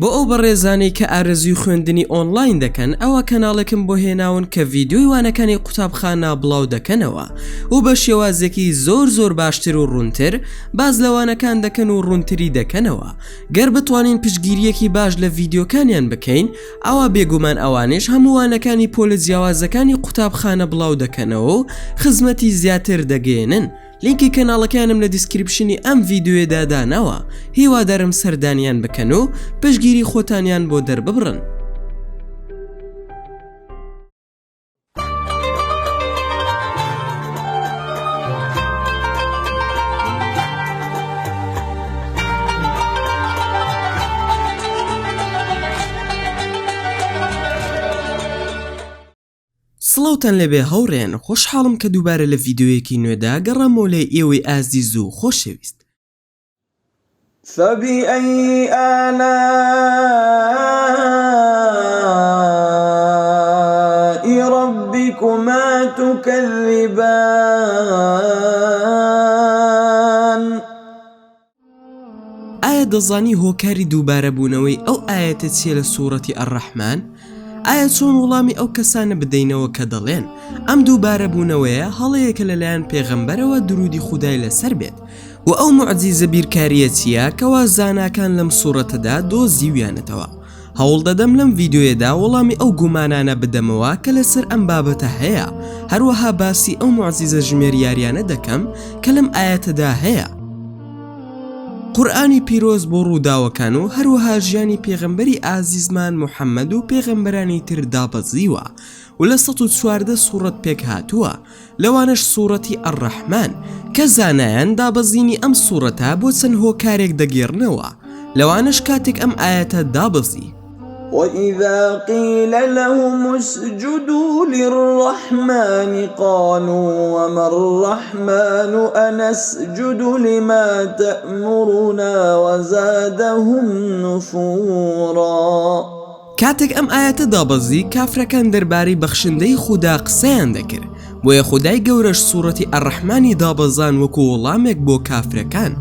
بۆ ئەو بەڕێزانەی کە ئارەزوی خوێندنی ئۆنلاین دەکەن ئەوە کەناڵێکم بۆ هێناون کە ڤیدیۆی وانەکانی قوتابخانە بڵاو دەکەنەوە و بە شێوازێکی زۆر باشتر و ڕوونتر باز لەوانەکان دەکەن و ڕوونتری دەکەنەوە. گەر بتوانین پشتگیریەکی باش لە ڤیدیۆکانیان بکەین ئەوە بێگومان ئەوانش هەمووانەکانی پۆلە جیاوازەکانی قوتابخانە بڵاو دەکەنەوە و خزمەتی زیاتر دەگەێنن. لینکی کەناڵەکانم لە دیسکریپشنی ئەم ڤیدیۆیەدا داناوە. هیوادارم سەردانیان بکەن و پشتگیری خۆتانیان بۆ دەرببڕن. سڵاوتان لەبێ هەوڕێن، خۆشحاڵم کە دووبارە لە ڤیدیۆیەکی نوێدا گەڕامەوە لە ئێوەی ئازیز و خۆشەویست. فبأي آلاء ربكما تكذبان؟ ئایا دەزانی هۆکاری دووبارەبوونەوەی ئەو ئاەتە چیە لە سوورەتی ئەڕەحمان؟ ئایا چۆن وەڵامی ئەو کەسانە بدەینەوە کە دەڵێن ئەم دووبارەبوونەوەیە هەڵەیەکە لەلایەن پێغەمبەرەوە درودی خودای لەسەر بێت و ئەو موعجیزە بیرکاریە چیە کەوا زاناکان لەم سوورەتەدا دۆزیویانەتەوە؟ هەوڵ دەدەم لەم ڤیدیۆیەدا وەڵامی ئەو گومانانە بدەمەوە کە لەسەر ئەم بابەتە هەیە، هەروەها باسی ئەو موعجیزە ژمێریاریانە دەکەم کە لەم ئاەتەدا هەیە. قورئانی پیرۆز بۆ ڕووداوەکان و هەروەها ژیانی پێغەمبەری ئازیزمان موحەممەد و پێغەمبەرانی تر دابەزیوە و لە 114 سوورەت پێک هاتووە، لەوانش سوورەتی ئەڕەحمان کە زانایان دابەزینی ئەم سوورەتە بۆ چەند هۆکارێک دەگێڕنەوە، لەوانش کاتێک ئەم ئاەتە دابەزی. وإذا قيل لهم اسجدوا للرحمن قالوا وما الرحمن أنسجد لما تأمرنا وزادهم نفورا. کاتێک ئەم ئاەتە دابەزی کافرەکان دەربارەی بەخشندەی خودا قسەیان دەکرد، بۆیە خودای گەورەش سوورەتی ئەڕەحمانی دابەزان وەکو وەڵامێک بۆ کافرەکان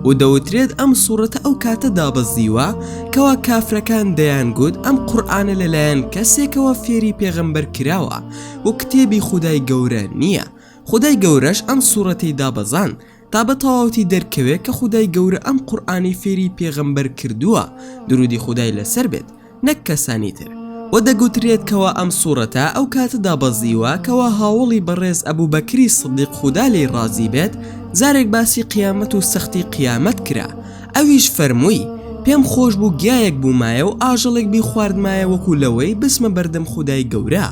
و دەوترێت ئەم سوورەتە ئەو کاتە دابەزیوە کەوا کافرەکان دەیانگوت ئەم قورئانە لەلایەن کەسێکەوە فێری پێغەمبەر کراوە و کتێبی خودای گەورە نییە. خودای گەورەش ئەم سوورەتەی دابەزان تا بە تەواوەتی دەرکەوێت کە خودای گەورە ئەم قورئانی فێری پێغەمبەر کردووە، درودی خودای لەسەر بێت، نەک کەسانی تر. و دەگوترێت کەوا ئەم سوورەتە ئەو کاتە دابەزیوە کەوا هاوڵی بەڕێز ئەبوبەکری سدیق خودا لێی ڕازی بێت زارێک باسی قیامەت و سەختی قیامەت کرا. ئەویش فەرمووی پێم خۆش بوو گیایەک بوومایە و ئاژەڵێک بی خواردمایە وەکو لەوەی بسمە بەردەم خودای گەورە.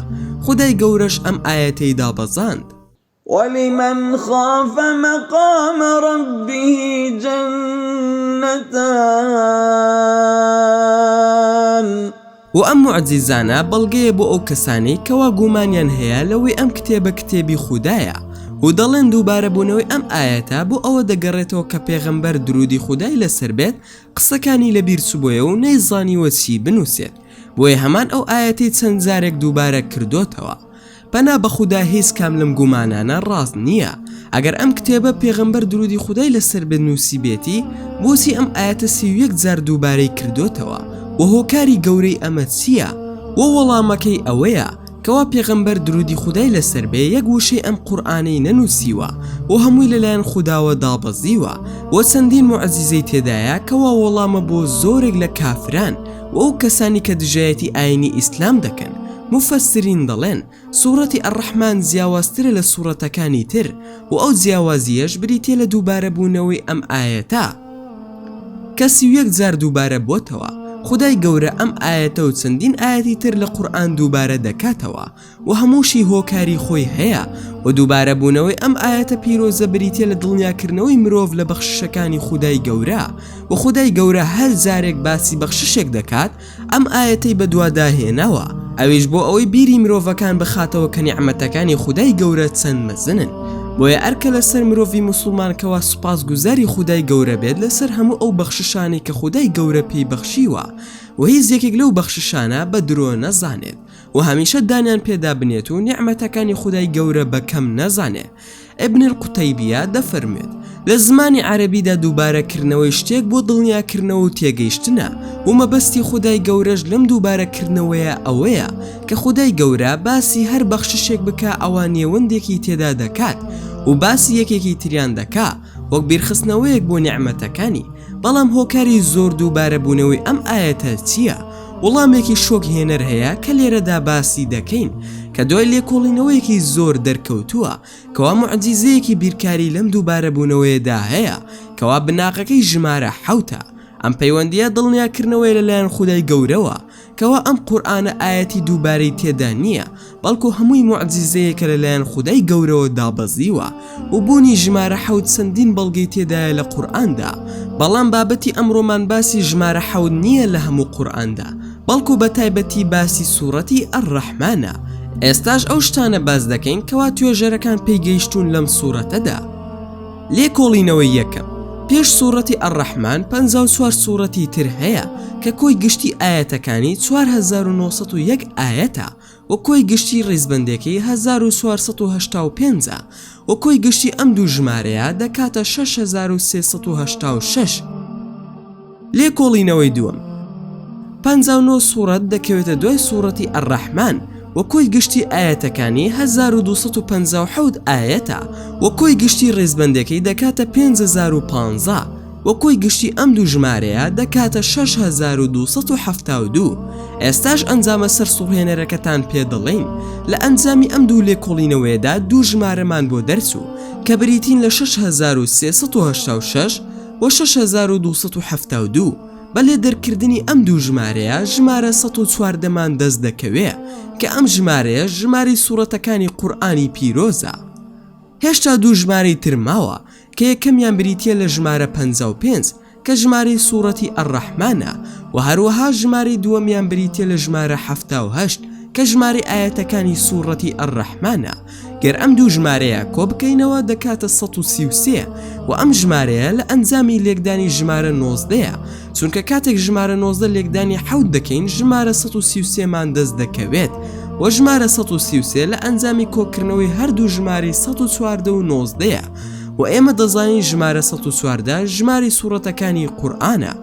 خودای گەورەش ئەم ئاەتەی دابەزاند. ولمن خاف مقام ربه جنتان. و ئەم موعجیزانە بەڵگەیە بۆ ئەو کەسانی کەوا گومانیان هەیە لەوەی ئەم کتێبە کتێبی خودایە و دەڵێن دووبارەبوونەوەی ئەم ئاەتە بۆ ئەوە دەگەڕێتەوە کە پێغەمبەر درودی خودای لەسەر بێت قسەکانی لەبیر چوبۆیە و نەیزانیوە چی بنووسێت، بۆیە هەمان ئەو ئاەتی چەند جارێک دووبارە کردوتەوە. پەنا بە خودا هیچ کام لەم گومانانە ڕاست نییە. ئەگەر ئەم کتێبە پێغەمبەر درودی خودای لەسەر بنووسی بێتی بۆچی ئەم ئاەتە 31 جار دووبارەی کردوتەوە؟ و هۆکاری گەورەی ئەمە چییە؟ و وەڵامەکەی ئەوەیە کەوا پێغەمبەر درودی خودای لەسەر بێ یەک وشەی ئەم قورئانەی نەنووسیوە و هەمووی لەلایەن خوداوە دابەزیوە و چەندین موعجیزەی تێدایە کەوا وەڵامە بۆ زۆرێک لە کافران و ئەو کەسانی کە دژایەتی ئاینی ئیسلام دەکەن. مفەسرین دەڵێن سوورەتی ئەڕەحمان جیاوازترە لە سوورەتەکانی تر و ئەو جیاوازیەش بریتێ لە دووبارەبوونەوەی ئەم ئاەتە کە 31 جار دووبارە بۆتەوە. خودای گەورە ئەم ئاەتە و چەندین ئاەتی تر لە قورئان دووبارە دەکاتەوە و هەمووشی هۆکاری خۆی هەیە و دووبارەبوونەوەی ئەم ئاەتە پیرۆزە بریتێ لە دڵنیاکردنەوەی مرۆڤ لە بەخششەکانی خودای گەورە و خودای گەورە هەر جارێک باسی بەخششێک دەکات ئەم ئاەتەی بەدواداهێناوە، ئەویش بۆ ئەوەی بیری مرۆڤەکان بخاتەوە کە نیعمەتەکانی خودای گەورە چەند مەزنن. بۆیە ئەرکە لەسەر مرۆڤی موسڵمان کەوا سوپاسگوزاری خودای گەورە بێت لەسەر هەموو ئەو بەخششانی کە خودای گەورە پێی بەخشیوە و هیچ یەکێک لەو بەخششانە بە درۆ نەزانێت و هەمیشە دانیان پێدا بنێت و نیعمەتەکانی خودای گەورە بەکەم نەزانێ. ابن القوتەیبیە دەفەرمێت لە زمانی عەرەبیدا دووبارەکردنەوەی شتێک بۆ دڵنیاکردنەوە و تێگەیشتنە و مەبەستی خودای گەورەش لەم دووبارەکردنەوەیە ئەوەیە کە خودای گەورە باسی هەر بەخششێک بکە ئەوە نێوەندێکی تێدا دەکات و باسی یەکێکی تریان دەکا وەک بیرخستنەوەیەک بۆ نیعمەتەکانی. بەڵام هۆکاری زۆر دووبارەبوونەوەی ئەم ئاەتە چییە؟ وەڵامێکی شۆک هێنەر هەیە کە لێرەدا باسی دەکەین کە دوای لێکۆڵینەوەیەکی زۆر دەرکەوتووە کەوا موعجیزەیەکی بیرکاری لەم دووبارەبوونەوەیەدا هەیە کەوا بناقەکەی ژمارە 7 ئەم پەیوەندیە دڵنیاکردنەوەی لەلایەن خودای گەورەوە کەوا ئەم قورئانە ئاەتی دووبارەی تێدا نییە بەڵکو هەمووی موعجیزەیەکە لەلایەن خودای گەورەوە دابەزیوە و بوونی ژمارە 7 چەندین بەڵگەی تێدایە لە قورئاندا. بەڵام بابەتی ئەمڕۆمان باسی ژمارە 7 نییە لە هەموو قورئاندا بەڵکو بە تایبەتی باسی سوورەتی ئەڕەحمانە. ئێستاش ئەو شتانە باز دەکەین کەوا توێژەرەکان پێیگەیشتون لەم سوورەتەدا. لێکۆڵینەوەی یەکەم پێش سوورەتی ئەڕەحمان 54 سوورەتی تر هەیە کە کۆی گشتی ئاەتەکانی 4901 ئاەتە و کۆی گشتی ڕیزبەندێکی 1485 و کۆی گشتی ئەم دوو ژمارەیە دەکاتە 6386. لێکۆڵینەوەی دووەم 59 سوورەت دەکەوێتە دوای سوورەتی ئەڕەحمان و کۆی گشتی ئاەتەکانی 1257 ئاەتە و کۆی گشتی ڕیزبەندێکی دەکاتە 5015 و کۆی گشتی ئەم دوو ژمارەیە دەکاتە 6272. ئێستاش ئەنجامە سەر سوڕهێنەرەکەتان پێ دەڵێین. لە ئەنجامی ئەم دوو لێکۆڵینەوەیەدا دوو ژمارەمان بۆ دەرچوو کە بریتین لە 6386 و 6272. بەلێ دەرکردنی ئەم دوو ژمارەیە ژمارە 114مان دەست دەکەوێت کە ئەم ژمارەیە ژماری سوورەتەکانی قورئانی پیرۆزە. هێشتا دوو ژمارەی تر ماوە کە یەکەمیان بریتیە لە ژمارە 55 کە ژمارەی سوورەتی ئەڕەحمانە و هەروەها ژمارەی دووەمیان بریتیە لە ژمارە 78 کە ژمارەی ئاەتەکانی سوورەتی ئەڕەحمانە. گەر ئەم دوو ژمارەیە کۆ بکەینەوە دەکاتە 133 و ئەم ژمارەیە لە ئەنجامی لێکدانی ژمارە 19ە چونکە کاتێک ژمارە 19 لێکدانی 7 دەکەین ژمارە 133مان دەست دەکەوێت و ژمارە 133 لە ئەنجامی کۆکردنەوەی هەردوو ژماری 114 و 19ە و ئێمە دەزانین ژمارە 114 ژماری سوورەتەکانی قورئانە.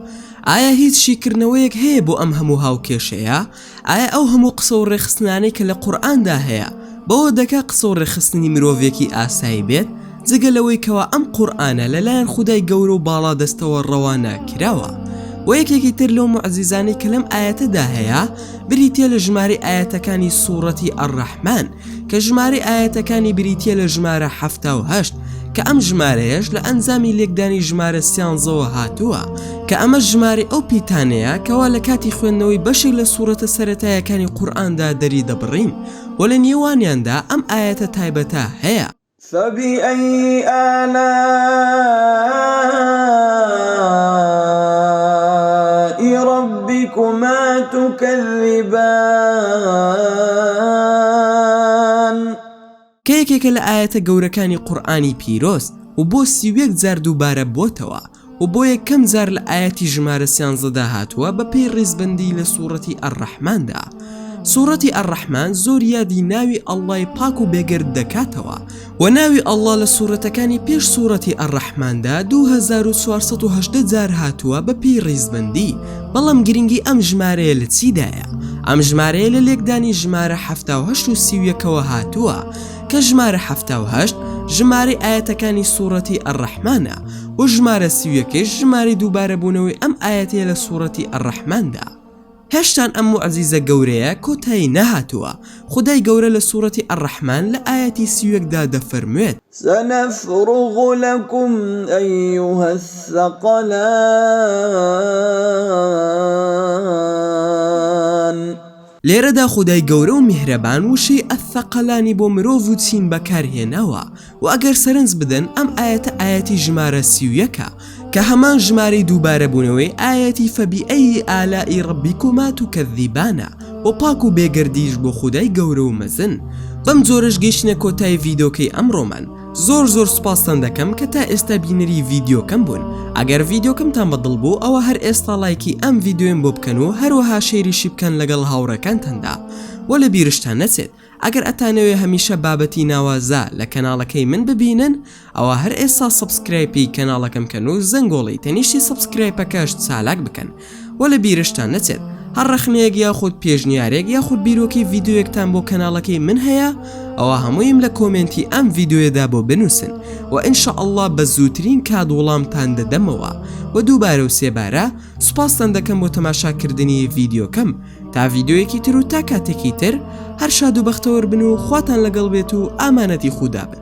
ئایا هیچ شیکردنەوەیەک هەیە بۆ ئەم هەموو هاوکێشەیە؟ ئایا ئەو هەموو قسە و ڕێخستنانەی کە لە قورئاندا هەیە بەوە دەکا قسە و ڕێخستنی مرۆڤێکی ئاسایی بێت جگەلەوەی کەوا ئەم قورئانە لەلایەن خودای گەورە و باڵا دەستەوە ڕەوانە کراوە. و یەکێکی تر لەو موعجیزانەی کە لەم ئاەتەدا هەیە بریتیە لە ژمارەی ئاەتەکانی سوورەتی ئەڕەحمان کە ژمارەی ئاەتەکانی بریتیە لە ژمارە 78 کە ئەم ژمارەیەش لە ئەنجامی لێکدانی ژمارە 13ەوە هاتووە کە ئەمە ژمارە ئەو پیتانەیە کەوا لە کاتی خوێندنەوەی بەشێک لە سوورەتە سەرەتایەکانی قورئاندا دەری دەبڕین و لە نێوانیاندا ئەم ئاەتە تایبەتە هەیە. فبأي آلاء ربكما تكذبان. کە یەکێکە لە ئاەتە گەورەکانی قورئانی پیرۆز و بۆ 31 جار دووبارە بۆتەوە و بۆ یەکەم جار لە ئاەتی ژمارە 13 هاتووە بە پێی ڕیزبەندی لە سوورەتی ئەڕەحماندا. سوورەتی ئەڕەحمان زۆر یادی ناوی ئەڵڵای پاک و بێگرد دەکاتەوە و ناوی ئەڵڵا لە سوورەتەکانی پێش سوورەتی ئەڕەحماندا 2480 جار هاتووە بە پێی ڕیزبەندی. بەڵام گرنگی ئەم ژمارەیە لە چیدایە؟ ئەم ژمارەیە لە لێکدانی ژمارە 78 و 31ەوە هاتووە کە ژمارە 78 ژمارەی ئاەتەکانی سوورەتی ئەڕەحمانە و ژمارە 31 ژمارەی دووبارەبوونەوەی ئەم ئاەتەیە لە سوورەتی ئەڕەحماندا. هێشتان ئەم موعجیزە گەورەیە کۆتایی نەهاتووە. خودای گەورە لە سوورەتی ئەڕەحمان لە ئاەتی 31دا دەفەرموێت سنفرغ لكم أيها الثقلان. لێرەدا خودای گەورە و میهرەبان وشەی ئەثەقەلانی بۆ مرۆڤ و چین بەکارهێناوە و ئەگەر سەرنج بدەن ئەم ئاەتە ئاەتی ژمارە 31ە کە هەمان ژمارەی دووبارەبوونەوەی ئاەتی فەبیئەی ئالای ڕەبیکوما توکەذیبانە و پاک و بێگەردیش بۆ خودای گەورە و مەزن. بەم جۆرەش گەیشتنە کۆتایی ڤیدۆکەی ئەمڕۆمان. زۆر سوپاستان دەکەم کە تا ئێستا بینەری ڤیدۆکەم بوون. ئەگەر ڤیدۆکەمتان بەدڵ بوو ئەوە هەر ئێستا لایکی ئەم ڤیدۆیم بۆ بکەن و هەروەها شەیریشی بکەن لەگەڵ هاوڕەکانتاندا بۆ لە بیرشتان نەچێت ئەگەر ئەتانەوێ هەمیشە بابەتی ناوازە لە کەناڵەکەی من ببینن ئەوە هەر ئێستا سبسکرایبی کەناڵەکەم کەن و زەنگۆڵی تەنیشتی سبسکرایبەکەش چالاک بکەن و لە بیرشتان نەچێت هەر ڕەخنەیەک یاخود پێشنیارێک یاخود بیرۆکی ڤیدیۆیەکتان بۆ کەناڵەکەی من هەیە ئەوە هەموویم لە کۆمنتی ئەم ڤیدیۆیەدا بۆ بنووسن و ئینشاءالله بە زووترین کات وەڵامتان دەدەمەوە و دووبارە و سێبارە سوپاستان دەکەم بۆ تەماشاکردنی ڤیدیۆکەم تا ڤیدیۆیەکی تر و تا کاتێکی تر هەر شاد و بەختەوەر بن و خواتان لەگەڵ بێت و ئامانەتی خودا بن.